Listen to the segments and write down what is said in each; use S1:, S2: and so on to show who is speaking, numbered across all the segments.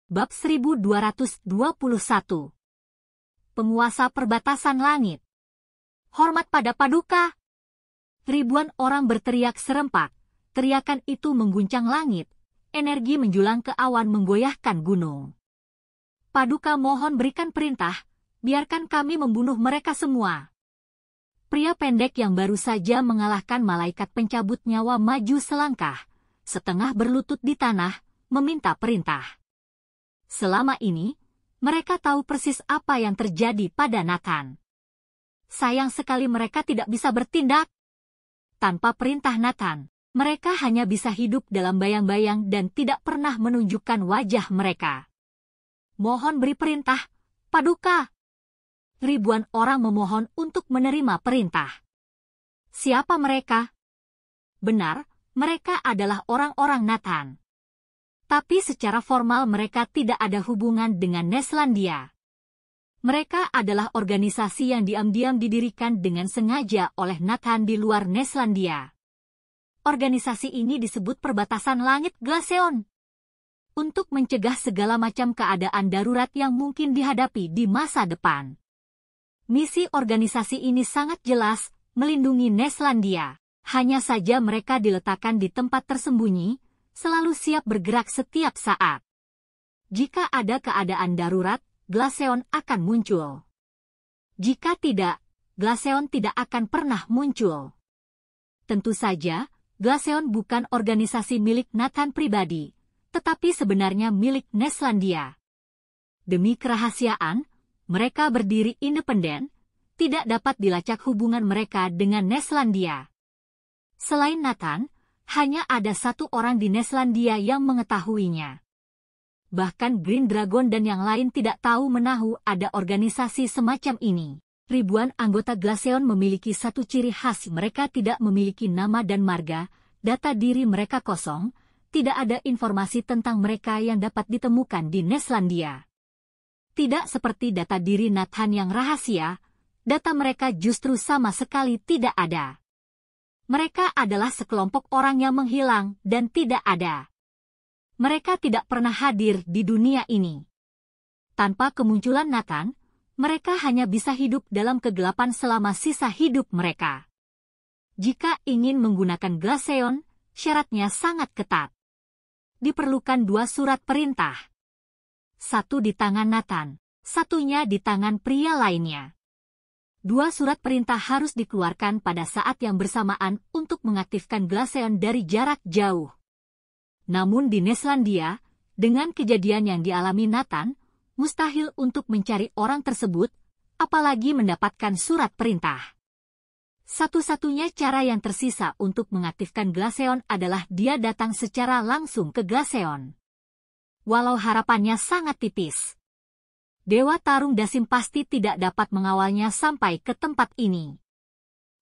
S1: Bab 1221. Penguasa perbatasan langit. Hormat pada Paduka. Ribuan orang berteriak serempak. Teriakan itu mengguncang langit. Energi menjulang ke awan menggoyahkan gunung. Paduka, mohon berikan perintah. Biarkan kami membunuh mereka semua. Pria pendek yang baru saja mengalahkan malaikat pencabut nyawa maju selangkah, setengah berlutut di tanah, meminta perintah. Selama ini, mereka tahu persis apa yang terjadi pada Nathan. Sayang sekali mereka tidak bisa bertindak. Tanpa perintah Nathan, mereka hanya bisa hidup dalam bayang-bayang dan tidak pernah menunjukkan wajah mereka. Mohon beri perintah, Paduka. Ribuan orang memohon untuk menerima perintah. Siapa mereka? Benar, mereka adalah orang-orang Nathan. Tapi secara formal mereka tidak ada hubungan dengan Neslandia. Mereka adalah organisasi yang diam-diam didirikan dengan sengaja oleh Nathan di luar Neslandia. Organisasi ini disebut Perbatasan Langit Glaceon. Untuk mencegah segala macam keadaan darurat yang mungkin dihadapi di masa depan. Misi organisasi ini sangat jelas, melindungi Neslandia. Hanya saja mereka diletakkan di tempat tersembunyi, selalu siap bergerak setiap saat. Jika ada keadaan darurat, Glaceon akan muncul. Jika tidak, Glaceon tidak akan pernah muncul. Tentu saja, Glaceon bukan organisasi milik Nathan pribadi, tetapi sebenarnya milik Neslandia. Demi kerahasiaan, mereka berdiri independen, tidak dapat dilacak hubungan mereka dengan Neslandia. Selain Nathan, hanya ada satu orang di Neslandia yang mengetahuinya. Bahkan Green Dragon dan yang lain tidak tahu menahu ada organisasi semacam ini. Ribuan anggota Glaceon memiliki satu ciri khas, mereka tidak memiliki nama dan marga, data diri mereka kosong, tidak ada informasi tentang mereka yang dapat ditemukan di Neslandia. Tidak seperti data diri Nathan yang rahasia, data mereka justru sama sekali tidak ada. Mereka adalah sekelompok orang yang menghilang dan tidak ada. Mereka tidak pernah hadir di dunia ini. Tanpa kemunculan Nathan, mereka hanya bisa hidup dalam kegelapan selama sisa hidup mereka. Jika ingin menggunakan Glaceon, syaratnya sangat ketat. Diperlukan 2 surat perintah. Satu di tangan Nathan, satunya di tangan pria lainnya. 2 surat perintah harus dikeluarkan pada saat yang bersamaan untuk mengaktifkan Glaceon dari jarak jauh. Namun di Neslandia, dengan kejadian yang dialami Nathan, mustahil untuk mencari orang tersebut, apalagi mendapatkan surat perintah. Satu-satunya cara yang tersisa untuk mengaktifkan Glaceon adalah dia datang secara langsung ke Glaceon. Walau harapannya sangat tipis. Dewa Tarung Dasim pasti tidak dapat mengawalnya sampai ke tempat ini.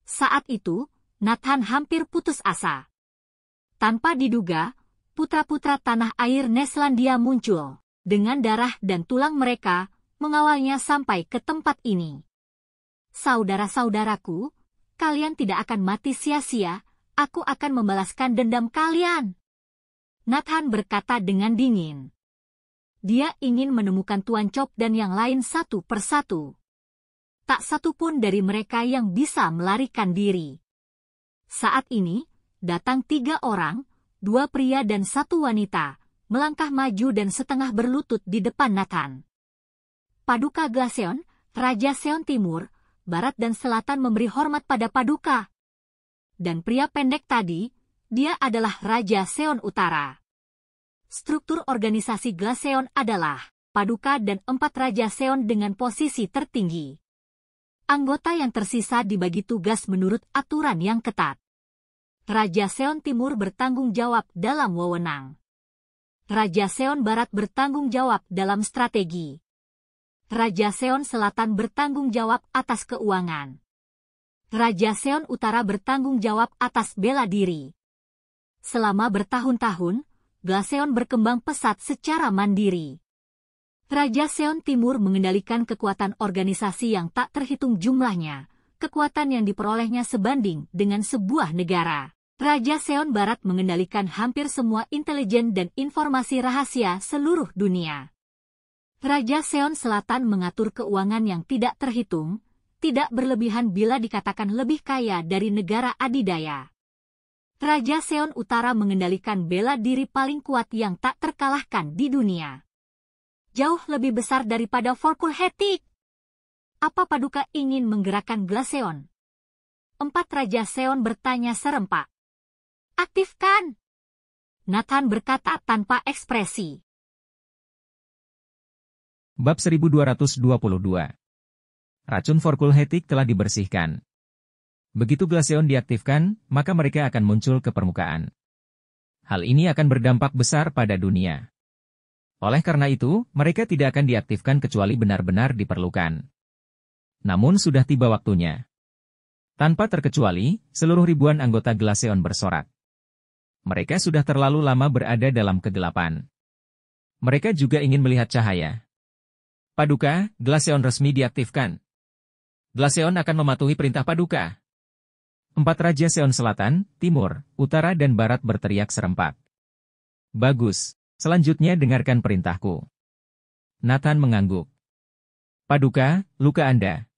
S1: Saat itu, Nathan hampir putus asa. Tanpa diduga, putra-putra tanah air Neslandia muncul. Dengan darah dan tulang mereka, mengawalnya sampai ke tempat ini. Saudara-saudaraku, kalian tidak akan mati sia-sia, aku akan membalaskan dendam kalian. Nathan berkata dengan dingin. Dia ingin menemukan Tuan Chop dan yang lain satu persatu. Tak satu pun dari mereka yang bisa melarikan diri. Saat ini, datang 3 orang, 2 pria dan 1 wanita, melangkah maju dan setengah berlutut di depan Nathan. Paduka Glaceon, Raja Seon Timur, Barat dan Selatan memberi hormat pada Paduka. Dan pria pendek tadi, dia adalah Raja Seon Utara. Struktur organisasi Glaceon adalah Paduka dan 4 Raja Seon dengan posisi tertinggi. Anggota yang tersisa dibagi tugas menurut aturan yang ketat. Raja Seon Timur bertanggung jawab dalam wewenang. Raja Seon Barat bertanggung jawab dalam strategi. Raja Seon Selatan bertanggung jawab atas keuangan. Raja Seon Utara bertanggung jawab atas bela diri. Selama bertahun-tahun, Glaceon berkembang pesat secara mandiri. Raja Seon Timur mengendalikan kekuatan organisasi yang tak terhitung jumlahnya, kekuatan yang diperolehnya sebanding dengan sebuah negara. Raja Seon Barat mengendalikan hampir semua intelijen dan informasi rahasia seluruh dunia. Raja Seon Selatan mengatur keuangan yang tidak terhitung, tidak berlebihan bila dikatakan lebih kaya dari negara adidaya. Raja Seon Utara mengendalikan bela diri paling kuat yang tak terkalahkan di dunia. Jauh lebih besar daripada Forkulhetik. Apa Paduka ingin menggerakkan Glaceon? 4 Raja Seon bertanya serempak. Aktifkan! Nathan berkata tanpa ekspresi.
S2: Bab 1222. Racun Forkulhetik telah dibersihkan. Begitu Glaceon diaktifkan, maka mereka akan muncul ke permukaan. Hal ini akan berdampak besar pada dunia. Oleh karena itu, mereka tidak akan diaktifkan kecuali benar-benar diperlukan. Namun sudah tiba waktunya. Tanpa terkecuali, seluruh ribuan anggota Glaceon bersorak. Mereka sudah terlalu lama berada dalam kegelapan. Mereka juga ingin melihat cahaya. Paduka, Glaceon resmi diaktifkan. Glaceon akan mematuhi perintah Paduka. 4 Raja Seon Selatan, Timur, Utara dan Barat berteriak serempak. Bagus, selanjutnya dengarkan perintahku. Nathan mengangguk. Paduka, luka Anda.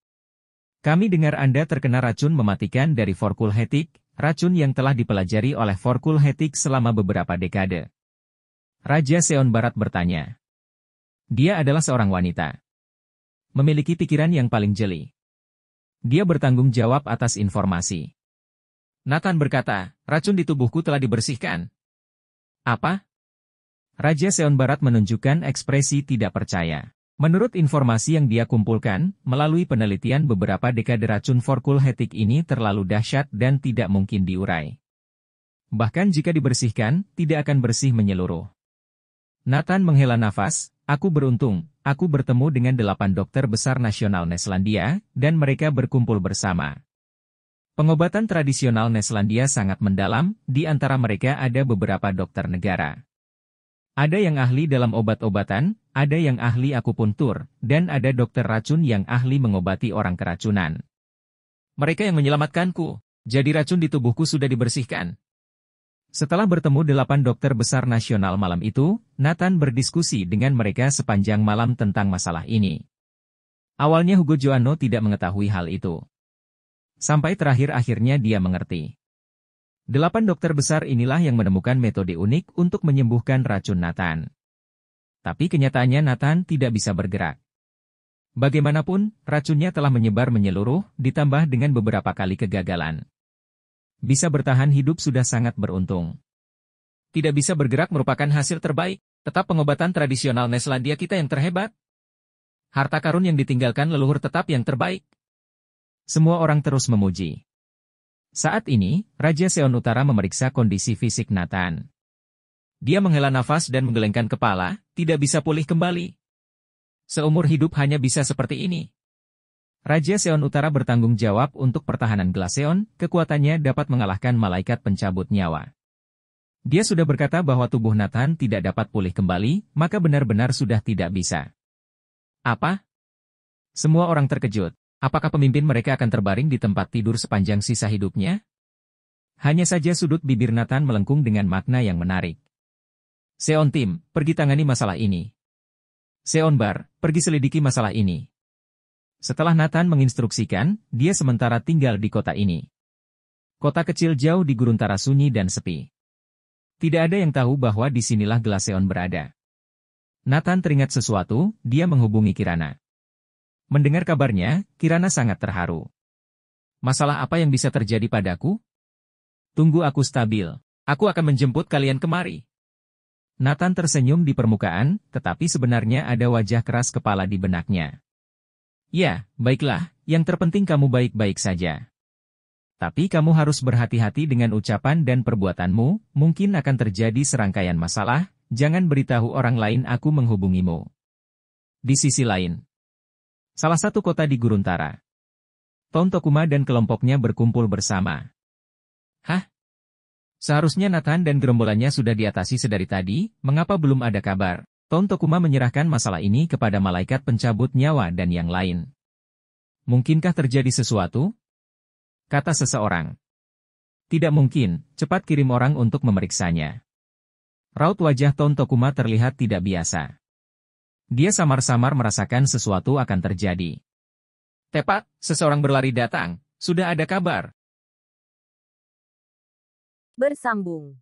S2: Kami dengar Anda terkena racun mematikan dari Forkulhetik, racun yang telah dipelajari oleh Forkulhetik selama beberapa dekade. Raja Seon Barat bertanya. Dia adalah seorang wanita. Memiliki pikiran yang paling jeli. Dia bertanggung jawab atas informasi. Nathan berkata, racun di tubuhku telah dibersihkan. Apa? Raja Seon Barat menunjukkan ekspresi tidak percaya. Menurut informasi yang dia kumpulkan, melalui penelitian beberapa dekade racun Forkulhetik ini terlalu dahsyat dan tidak mungkin diurai. Bahkan jika dibersihkan, tidak akan bersih menyeluruh. Nathan menghela nafas. Aku beruntung, aku bertemu dengan 8 dokter besar nasional Neselandia, dan mereka berkumpul bersama. Pengobatan tradisional Neselandia sangat mendalam, di antara mereka ada beberapa dokter negara. Ada yang ahli dalam obat-obatan, ada yang ahli akupuntur, dan ada dokter racun yang ahli mengobati orang keracunan. Mereka yang menyelamatkanku, jadi racun di tubuhku sudah dibersihkan. Setelah bertemu 8 dokter besar nasional malam itu, Nathan berdiskusi dengan mereka sepanjang malam tentang masalah ini. Awalnya Hugo Joanno tidak mengetahui hal itu. Sampai terakhir akhirnya dia mengerti. 8 dokter besar inilah yang menemukan metode unik untuk menyembuhkan racun Nathan. Tapi kenyataannya Nathan tidak bisa bergerak. Bagaimanapun, racunnya telah menyebar menyeluruh, ditambah dengan beberapa kali kegagalan. Bisa bertahan hidup sudah sangat beruntung. Tidak bisa bergerak merupakan hasil terbaik, tetap pengobatan tradisional Neselandia kita yang terhebat. Harta karun yang ditinggalkan leluhur tetap yang terbaik. Semua orang terus memuji. Saat ini, Raja Seon Utara memeriksa kondisi fisik Nathan. Dia menghela nafas dan menggelengkan kepala, tidak bisa pulih kembali. Seumur hidup hanya bisa seperti ini. Raja Seon Utara bertanggung jawab untuk pertahanan Glaceon, kekuatannya dapat mengalahkan malaikat pencabut nyawa. Dia sudah berkata bahwa tubuh Nathan tidak dapat pulih kembali, maka benar-benar sudah tidak bisa. Apa? Semua orang terkejut. Apakah pemimpin mereka akan terbaring di tempat tidur sepanjang sisa hidupnya? Hanya saja sudut bibir Nathan melengkung dengan makna yang menarik. Seon Tim, pergi tangani masalah ini. Seon Bar, pergi selidiki masalah ini. Setelah Nathan menginstruksikan, dia sementara tinggal di kota ini. Kota kecil jauh di Guruntara sunyi dan sepi. Tidak ada yang tahu bahwa disinilah Glaceon berada. Nathan teringat sesuatu, dia menghubungi Kirana. Mendengar kabarnya, Kirana sangat terharu. Masalah apa yang bisa terjadi padaku? Tunggu aku stabil. Aku akan menjemput kalian kemari. Nathan tersenyum di permukaan, tetapi sebenarnya ada wajah keras kepala di benaknya. Ya, baiklah, yang terpenting kamu baik-baik saja. Tapi kamu harus berhati-hati dengan ucapan dan perbuatanmu, mungkin akan terjadi serangkaian masalah, jangan beritahu orang lain aku menghubungimu. Di sisi lain, salah satu kota di Guruntara. Ton Tokuma dan kelompoknya berkumpul bersama. Hah? Seharusnya Nathan dan gerombolannya sudah diatasi sedari tadi, mengapa belum ada kabar? Ton Tokuma menyerahkan masalah ini kepada malaikat pencabut nyawa dan yang lain. Mungkinkah terjadi sesuatu? Kata seseorang. Tidak mungkin, cepat kirim orang untuk memeriksanya. Raut wajah Ton Tokuma terlihat tidak biasa. Dia samar-samar merasakan sesuatu akan terjadi. Tepat, seseorang berlari datang. Sudah ada kabar.
S3: Bersambung.